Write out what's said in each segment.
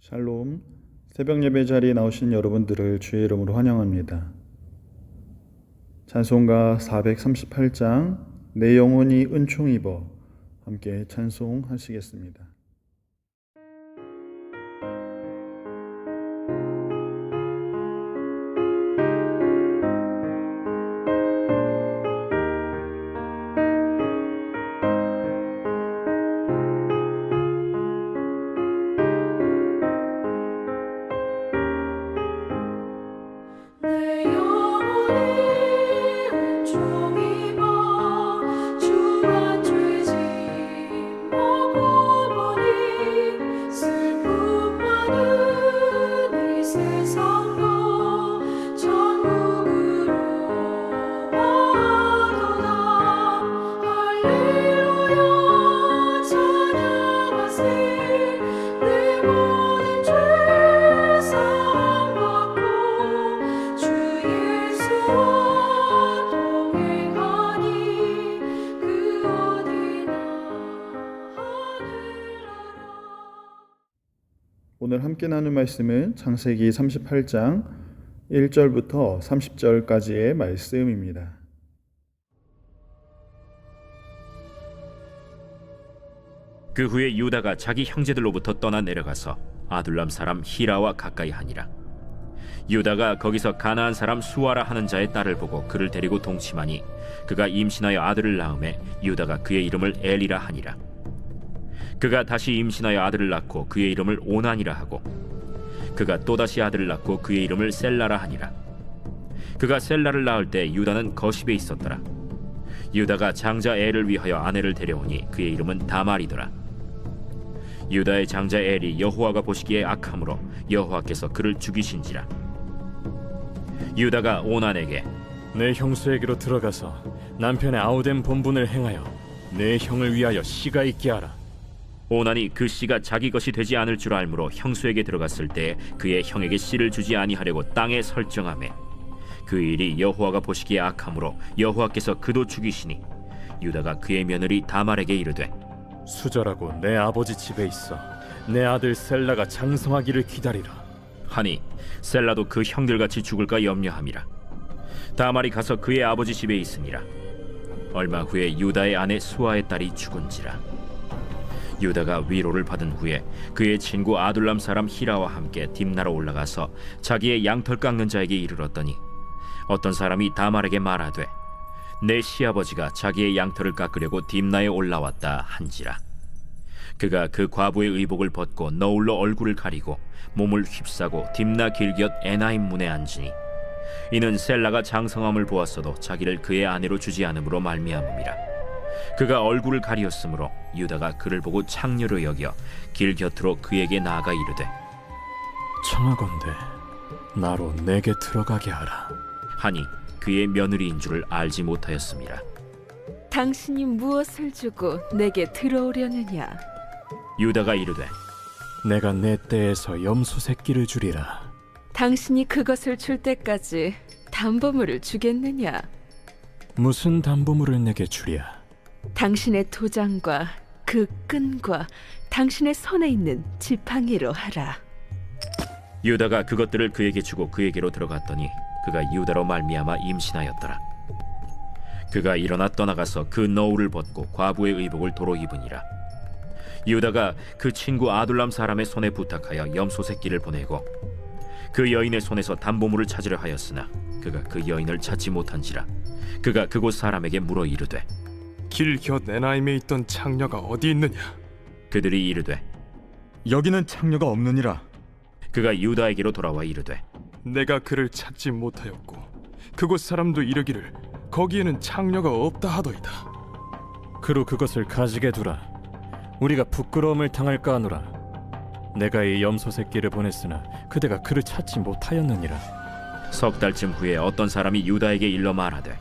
샬롬, 새벽 예배 자리에 나오신 여러분들을 주의 이름으로 환영합니다. 찬송가 438장 내 영혼이 은총 입어 함께 찬송하시겠습니다. 오늘 함께 나눌 말씀은 창세기 38장 1절부터 30절까지의 말씀입니다. 그 후에 유다가 자기 형제들로부터 떠나 내려가서 아둘람 사람 히라와 가까이 하니라. 유다가 거기서 가나안 사람 수아라 하는 자의 딸을 보고 그를 데리고 동침하니 그가 임신하여 아들을 낳음에 유다가 그의 이름을 엘이라 하니라. 그가 다시 임신하여 아들을 낳고 그의 이름을 오난이라 하고 그가 또다시 아들을 낳고 그의 이름을 셀라라 하니라. 그가 셀라를 낳을 때 유다는 거십에 있었더라. 유다가 장자 엘을 위하여 아내를 데려오니 그의 이름은 다말이더라. 유다의 장자 엘이 여호와가 보시기에 악함으로 여호와께서 그를 죽이신지라. 유다가 오난에게 내 형수에게로 들어가서 남편의 아우된 본분을 행하여 내 형을 위하여 씨가 있게 하라. 오난이 그 씨가 자기 것이 되지 않을 줄 알므로 형수에게 들어갔을 때 그의 형에게 씨를 주지 아니하려고 땅에 설정하매 그 일이 여호와가 보시기에 악함으로 여호와께서 그도 죽이시니 유다가 그의 며느리 다말에게 이르되 수절하고 내 아버지 집에 있어 내 아들 셀라가 장성하기를 기다리라 하니 셀라도 그 형들같이 죽을까 염려함이라. 다말이 가서 그의 아버지 집에 있으니라. 얼마 후에 유다의 아내 수아의 딸이 죽은지라. 유다가 위로를 받은 후에 그의 친구 아둘람 사람 히라와 함께 딥나로 올라가서 자기의 양털 깎는 자에게 이르렀더니 어떤 사람이 다말에게 말하되 내 시아버지가 자기의 양털을 깎으려고 딥나에 올라왔다 한지라. 그가 그 과부의 의복을 벗고 너울로 얼굴을 가리고 몸을 휩싸고 딥나 길곁 에나임 문에 앉으니 이는 셀라가 장성함을 보았어도 자기를 그의 아내로 주지 않음으로 말미암음이라. 그가 얼굴을 가리었으므로 유다가 그를 보고 창녀로 여겨 길 곁으로 그에게 나아가 이르되 청하건대 나로 내게 들어가게 하라 하니 그의 며느리인 줄을 알지 못하였음이라. 당신이 무엇을 주고 내게 들어오려느냐? 유다가 이르되 내가 내 떼에서 염소 새끼를 주리라. 당신이 그것을 줄 때까지 담보물을 주겠느냐? 무슨 담보물을 내게 주랴? 당신의 도장과 그 끈과 당신의 손에 있는 지팡이로 하라. 유다가 그것들을 그에게 주고 그에게로 들어갔더니 그가 유다로 말미암아 임신하였더라. 그가 일어나 떠나가서 그 너울을 벗고 과부의 의복을 도로 입으니라. 유다가 그 친구 아둘람 사람의 손에 부탁하여 염소 새끼를 보내고 그 여인의 손에서 담보물을 찾으려 하였으나 그가 그 여인을 찾지 못한지라. 그가 그곳 사람에게 물어 이르되 길 곁 에나임에 있던 창녀가 어디 있느냐? 그들이 이르되 여기는 창녀가 없느니라. 그가 유다에게로 돌아와 이르되 내가 그를 찾지 못하였고 그곳 사람도 이르기를 거기에는 창녀가 없다 하더이다. 그로 그것을 가지게 두라. 우리가 부끄러움을 당할까 하노라. 내가 이 염소 새끼를 보냈으나 그대가 그를 찾지 못하였느니라. 석 달쯤 후에 어떤 사람이 유다에게 일러 말하되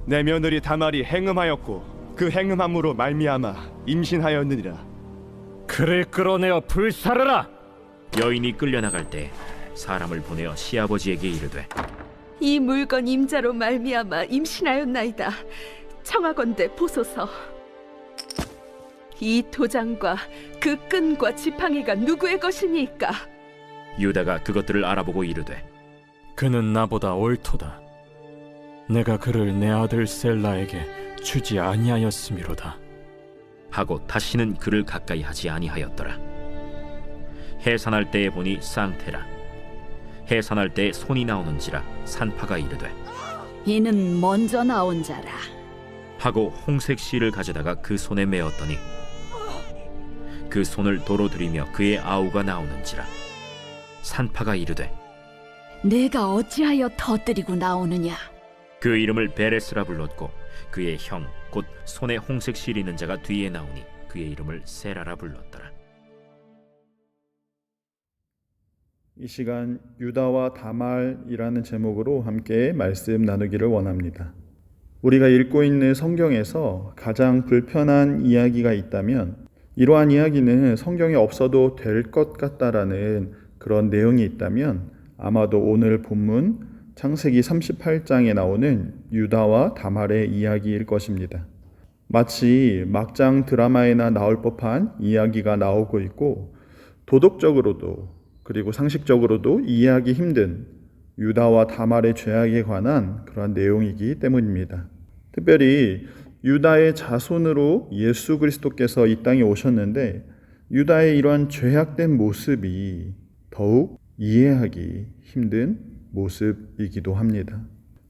내 며느리 다말이 행음하였고 그 행음함으로 말미암아 임신하였느니라. 그를 끌어내어 불사르라. 여인이 끌려나갈 때 사람을 보내어 시아버지에게 이르되 이 물건 임자로 말미암아 임신하였나이다. 청하건대 보소서. 이 도장과 그 끈과 지팡이가 누구의 것이니까? 유다가 그것들을 알아보고 이르되 그는 나보다 옳도다. 내가 그를 내 아들 셀라에게 주지 아니하였음이로다. 하고 다시는 그를 가까이 하지 아니하였더라. 해산할 때에 보니 쌍태라. 해산할 때에 손이 나오는지라 산파가 이르되 이는 먼저 나온 자라. 하고 홍색 실을 가져다가 그 손에 메었더니 그 손을 도로 들이며 그의 아우가 나오는지라. 산파가 이르되 내가 어찌하여 터뜨리고 나오느냐? 그 이름을 베레스라 불렀고 그의 형 곧 손에 홍색 실 있는 자가 뒤에 나오니 그의 이름을 세라라 불렀더라. 이 시간 유다와 다말이라는 제목으로 함께 말씀 나누기를 원합니다. 우리가 읽고 있는 성경에서 가장 불편한 이야기가 있다면 이러한 이야기는 성경에 없어도 될 것 같다라는 그런 내용이 있다면 아마도 오늘 본문 창세기 38장에 나오는 유다와 다말의 이야기일 것입니다. 마치 막장 드라마에나 나올 법한 이야기가 나오고 있고 도덕적으로도 그리고 상식적으로도 이해하기 힘든 유다와 다말의 죄악에 관한 그러한 내용이기 때문입니다. 특별히 유다의 자손으로 예수 그리스도께서 이 땅에 오셨는데 유다의 이러한 죄악된 모습이 더욱 이해하기 힘든 모습이기도 합니다.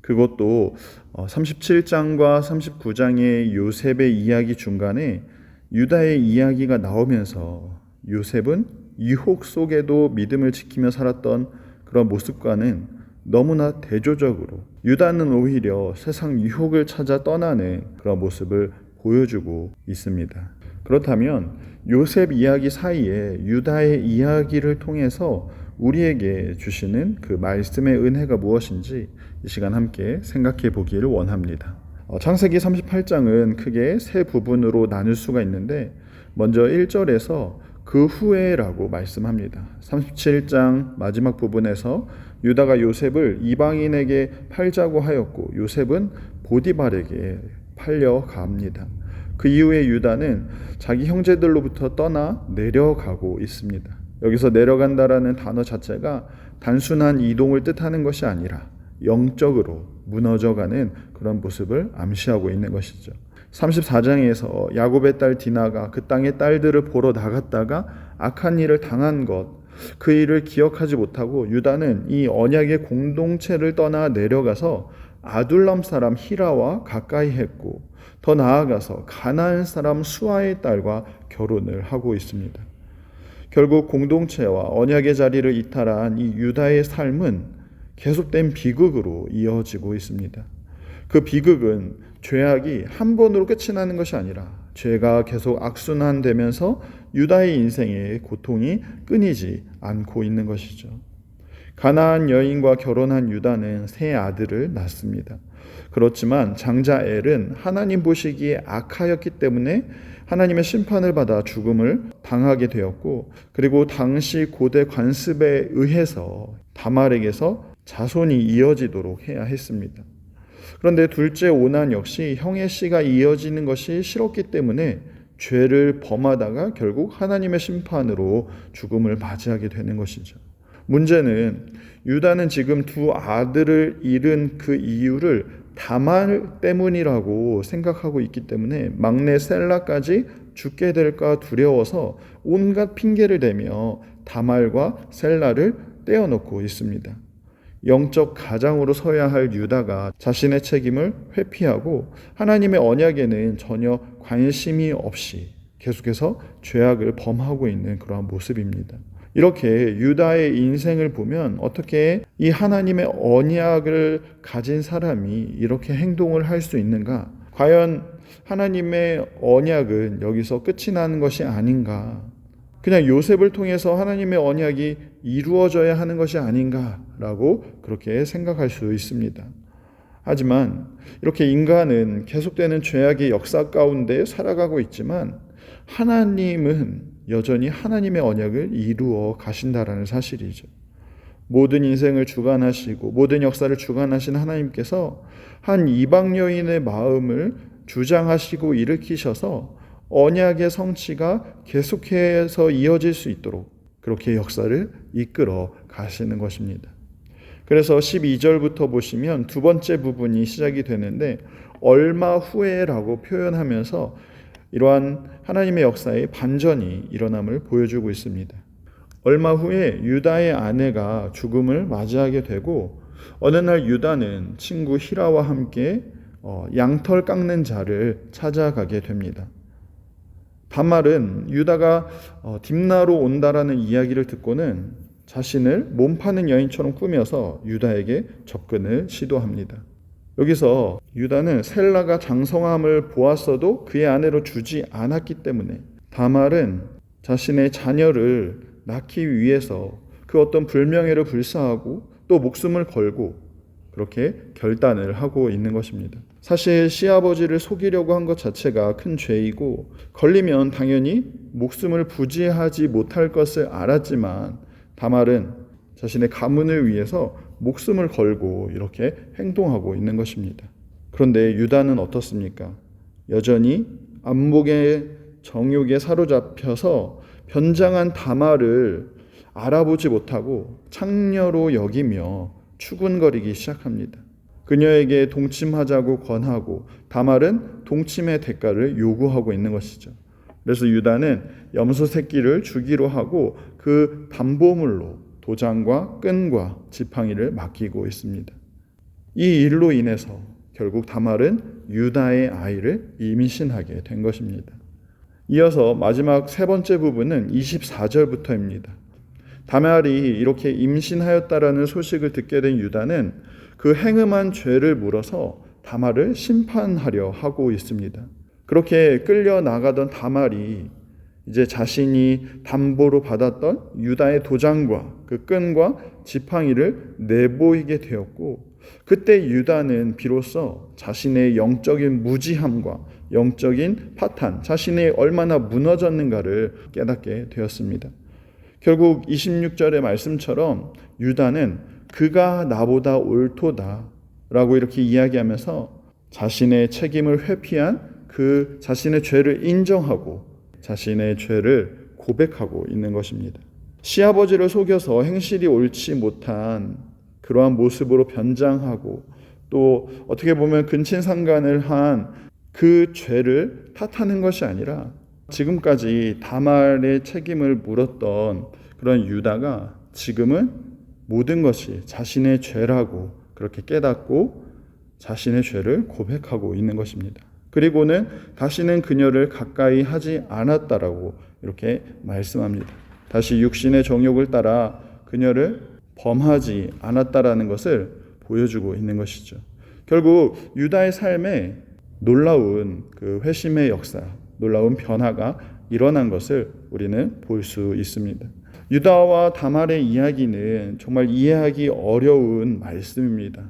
그것도 37장과 39장의 요셉의 이야기 중간에 유다의 이야기가 나오면서 요셉은 유혹 속에도 믿음을 지키며 살았던 그런 모습과는 너무나 대조적으로 유다는 오히려 세상 유혹을 찾아 떠나는 그런 모습을 보여주고 있습니다. 그렇다면 요셉 이야기 사이에 유다의 이야기를 통해서 우리에게 주시는 그 말씀의 은혜가 무엇인지 이 시간 함께 생각해 보기를 원합니다. 창세기 38장은 크게 세 부분으로 나눌 수가 있는데 먼저 1절에서 그 후에라고 말씀합니다. 37장 마지막 부분에서 유다가 요셉을 이방인에게 팔자고 하였고 요셉은 보디발에게 팔려갑니다. 그 이후에 유다는 자기 형제들로부터 떠나 내려가고 있습니다. 여기서 내려간다라는 단어 자체가 단순한 이동을 뜻하는 것이 아니라 영적으로 무너져가는 그런 모습을 암시하고 있는 것이죠. 34장에서 야곱의 딸 디나가 그 땅의 딸들을 보러 나갔다가 악한 일을 당한 것, 그 일을 기억하지 못하고 유다는 이 언약의 공동체를 떠나 내려가서 아둘람 사람 히라와 가까이 했고 더 나아가서 가나안 사람 수아의 딸과 결혼을 하고 있습니다. 결국 공동체와 언약의 자리를 이탈한 이 유다의 삶은 계속된 비극으로 이어지고 있습니다. 그 비극은 죄악이 한 번으로 끝이 나는 것이 아니라 죄가 계속 악순환되면서 유다의 인생의 고통이 끊이지 않고 있는 것이죠. 가나안 여인과 결혼한 유다는 세 아들을 낳습니다. 그렇지만 장자 엘은 하나님 보시기에 악하였기 때문에 하나님의 심판을 받아 죽음을 당하게 되었고 그리고 당시 고대 관습에 의해서 다말에게서 자손이 이어지도록 해야 했습니다. 그런데 둘째 오난 역시 형의 씨가 이어지는 것이 싫었기 때문에 죄를 범하다가 결국 하나님의 심판으로 죽음을 맞이하게 되는 것이죠. 문제는 유다는 지금 두 아들을 잃은 그 이유를 다말 때문이라고 생각하고 있기 때문에 막내 셀라까지 죽게 될까 두려워서 온갖 핑계를 대며 다말과 셀라를 떼어놓고 있습니다. 영적 가장으로 서야 할 유다가 자신의 책임을 회피하고 하나님의 언약에는 전혀 관심이 없이 계속해서 죄악을 범하고 있는 그러한 모습입니다. 이렇게 유다의 인생을 보면 어떻게 이 하나님의 언약을 가진 사람이 이렇게 행동을 할 수 있는가? 과연 하나님의 언약은 여기서 끝이 나는 것이 아닌가? 그냥 요셉을 통해서 하나님의 언약이 이루어져야 하는 것이 아닌가라고 그렇게 생각할 수 있습니다. 하지만 이렇게 인간은 계속되는 죄악의 역사 가운데 살아가고 있지만 하나님은 여전히 하나님의 언약을 이루어 가신다라는 사실이죠. 모든 인생을 주관하시고 모든 역사를 주관하신 하나님께서 한 이방 여인의 마음을 주장하시고 일으키셔서 언약의 성취가 계속해서 이어질 수 있도록 그렇게 역사를 이끌어 가시는 것입니다. 그래서 12절부터 보시면 두 번째 부분이 시작이 되는데 얼마 후에라고 표현하면서 이러한 하나님의 역사의 반전이 일어남을 보여주고 있습니다. 얼마 후에 유다의 아내가 죽음을 맞이하게 되고 어느 날 유다는 친구 히라와 함께 양털 깎는 자를 찾아가게 됩니다. 다말은 유다가 딥나로 온다라는 이야기를 듣고는 자신을 몸 파는 여인처럼 꾸며서 유다에게 접근을 시도합니다. 여기서 유다는 셀라가 장성함을 보았어도 그의 아내로 주지 않았기 때문에 다말은 자신의 자녀를 낳기 위해서 그 어떤 불명예를 불사하고 또 목숨을 걸고 그렇게 결단을 하고 있는 것입니다. 사실 시아버지를 속이려고 한 것 자체가 큰 죄이고 걸리면 당연히 목숨을 부지하지 못할 것을 알았지만 다말은 자신의 가문을 위해서 목숨을 걸고 이렇게 행동하고 있는 것입니다. 그런데 유다는 어떻습니까? 여전히 안목의 정욕에 사로잡혀서 변장한 다말을 알아보지 못하고 창녀로 여기며 추군거리기 시작합니다. 그녀에게 동침하자고 권하고 다말은 동침의 대가를 요구하고 있는 것이죠. 그래서 유다는 염소 새끼를 주기로 하고 그 담보물로 도장과 끈과 지팡이를 맡기고 있습니다. 이 일로 인해서 결국 다말은 유다의 아이를 임신하게 된 것입니다. 이어서 마지막 세 번째 부분은 24절부터입니다. 다말이 이렇게 임신하였다라는 소식을 듣게 된 유다는 그 행음한 죄를 물어서 다말을 심판하려 하고 있습니다. 그렇게 끌려 나가던 다말이 이제 자신이 담보로 받았던 유다의 도장과 그 끈과 지팡이를 내보이게 되었고 그때 유다는 비로소 자신의 영적인 무지함과 영적인 파탄, 자신이 얼마나 무너졌는가를 깨닫게 되었습니다. 결국 26절의 말씀처럼 유다는 그가 나보다 옳도다 라고 이렇게 이야기하면서 자신의 책임을 회피한 그 자신의 죄를 인정하고 자신의 죄를 고백하고 있는 것입니다. 시아버지를 속여서 행실이 옳지 못한 그러한 모습으로 변장하고 또 어떻게 보면 근친상간을 한 그 죄를 탓하는 것이 아니라 지금까지 다말의 책임을 물었던 그런 유다가 지금은 모든 것이 자신의 죄라고 그렇게 깨닫고 자신의 죄를 고백하고 있는 것입니다. 그리고는 다시는 그녀를 가까이 하지 않았다라고 이렇게 말씀합니다. 다시 육신의 정욕을 따라 그녀를 범하지 않았다라는 것을 보여주고 있는 것이죠. 결국 유다의 삶에 놀라운 그 회심의 역사, 놀라운 변화가 일어난 것을 우리는 볼 수 있습니다. 유다와 다말의 이야기는 정말 이해하기 어려운 말씀입니다.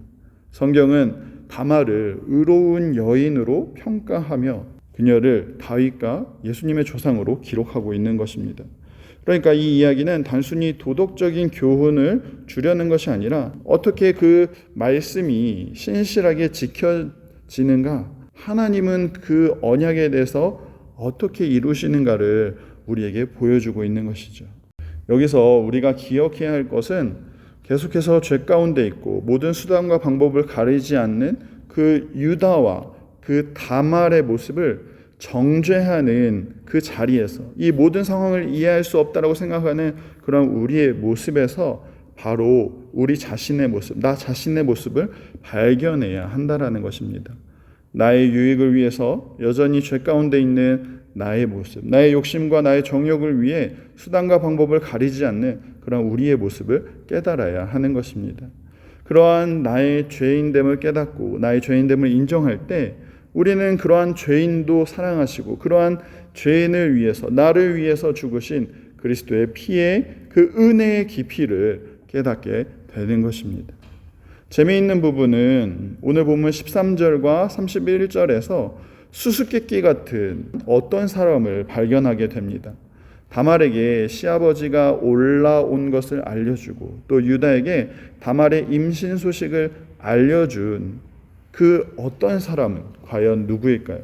성경은 다말을 의로운 여인으로 평가하며 그녀를 다윗과 예수님의 조상으로 기록하고 있는 것입니다. 그러니까 이 이야기는 단순히 도덕적인 교훈을 주려는 것이 아니라 어떻게 그 말씀이 신실하게 지켜지는가, 하나님은 그 언약에 대해서 어떻게 이루시는가를 우리에게 보여주고 있는 것이죠. 여기서 우리가 기억해야 할 것은 계속해서 죄 가운데 있고 모든 수단과 방법을 가리지 않는 그 유다와 그 다말의 모습을 정죄하는 그 자리에서 이 모든 상황을 이해할 수 없다라고 생각하는 그런 우리의 모습에서 바로 우리 자신의 모습, 나 자신의 모습을 발견해야 한다라는 것입니다. 나의 유익을 위해서 여전히 죄 가운데 있는 나의 모습, 나의 욕심과 나의 정욕을 위해 수단과 방법을 가리지 않는 그런 우리의 모습을 깨달아야 하는 것입니다. 그러한 나의 죄인됨을 깨닫고 나의 죄인됨을 인정할 때 우리는 그러한 죄인도 사랑하시고 그러한 죄인을 위해서, 나를 위해서 죽으신 그리스도의 피의 그 은혜의 깊이를 깨닫게 되는 것입니다. 재미있는 부분은 오늘 본문 13절과 31절에서 수수께끼 같은 어떤 사람을 발견하게 됩니다. 다말에게 시아버지가 올라온 것을 알려주고 또 유다에게 다말의 임신 소식을 알려준 그 어떤 사람은 과연 누구일까요?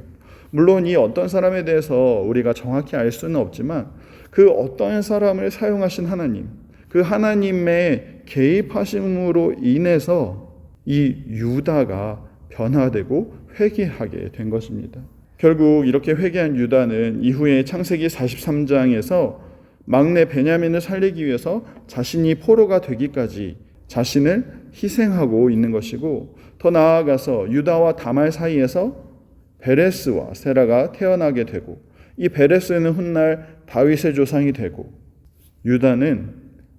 물론 이 어떤 사람에 대해서 우리가 정확히 알 수는 없지만 그 어떤 사람을 사용하신 하나님, 그 하나님의 개입하심으로 인해서 이 유다가 변화되고 회개하게 된 것입니다. 결국 이렇게 회개한 유다는 이후에 창세기 43장에서 막내 베냐민을 살리기 위해서 자신이 포로가 되기까지 자신을 희생하고 있는 것이고, 더 나아가서 유다와 다말 사이에서 베레스와 세라가 태어나게 되고, 이 베레스는 훗날 다윗의 조상이 되고 유다는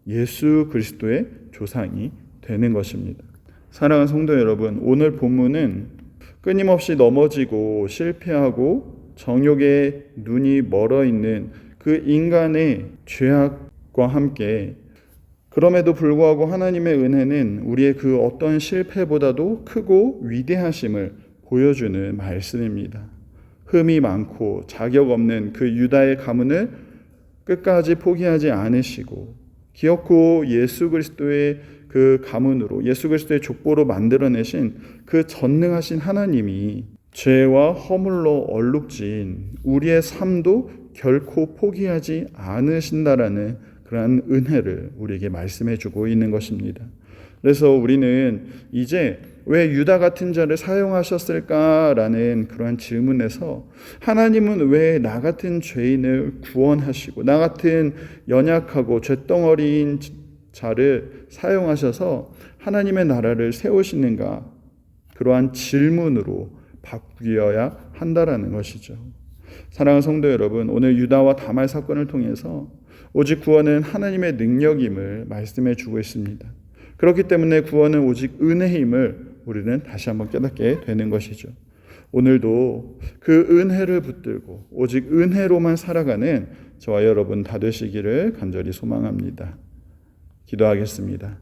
예수 그리스도의 조상이 되는 것입니다. 사랑하는 성도 여러분, 오늘 본문은 끊임없이 넘어지고 실패하고 정욕에 눈이 멀어 있는 그 인간의 죄악과 함께, 그럼에도 불구하고 하나님의 은혜는 우리의 그 어떤 실패보다도 크고 위대하심을 보여주는 말씀입니다. 흠이 많고 자격 없는 그 유다의 가문을 끝까지 포기하지 않으시고, 기어코 예수 그리스도의 그 가문으로, 예수 그리스도의 족보로 만들어내신 그 전능하신 하나님이 죄와 허물로 얼룩진 우리의 삶도 결코 포기하지 않으신다라는 그러한 은혜를 우리에게 말씀해 주고 있는 것입니다. 그래서 우리는 이제 왜 유다 같은 자를 사용하셨을까라는 그러한 질문에서 하나님은 왜 나 같은 죄인을 구원하시고 나 같은 연약하고 죄덩어리인 자를 사용하셔서 하나님의 나라를 세우시는가, 그러한 질문으로 바뀌어야 한다라는 것이죠. 사랑하는 성도 여러분, 오늘 유다와 다말 사건을 통해서 오직 구원은 하나님의 능력임을 말씀해 주고 있습니다. 그렇기 때문에 구원은 오직 은혜임을 우리는 다시 한번 깨닫게 되는 것이죠. 오늘도 그 은혜를 붙들고 오직 은혜로만 살아가는 저와 여러분 다 되시기를 간절히 소망합니다. 기도하겠습니다.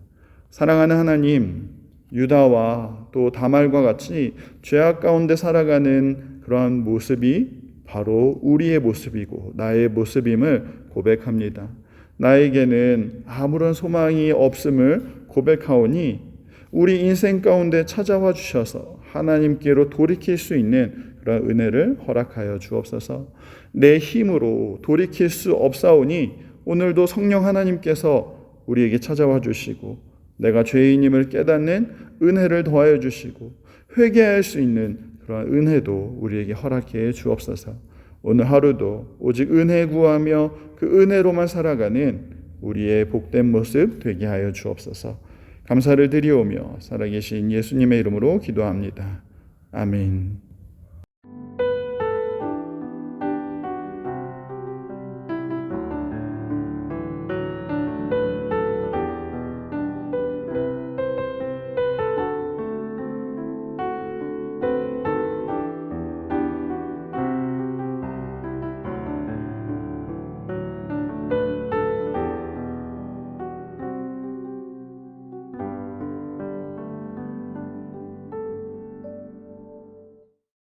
사랑하는 하나님, 유다와 또 다말과 같이 죄악 가운데 살아가는 그러한 모습이 바로 우리의 모습이고 나의 모습임을 고백합니다. 나에게는 아무런 소망이 없음을 고백하오니 우리 인생 가운데 찾아와 주셔서 하나님께로 돌이킬 수 있는 그런 은혜를 허락하여 주옵소서. 내 힘으로 돌이킬 수 없사오니 오늘도 성령 하나님께서 우리에게 찾아와 주시고 내가 죄인임을 깨닫는 은혜를 더하여 주시고 회개할 수 있는 그런 은혜도 우리에게 허락해 주옵소서. 오늘 하루도 오직 은혜 구하며 그 은혜로만 살아가는 우리의 복된 모습 되게 하여 주옵소서. 감사를 드리오며 살아계신 예수님의 이름으로 기도합니다. 아멘.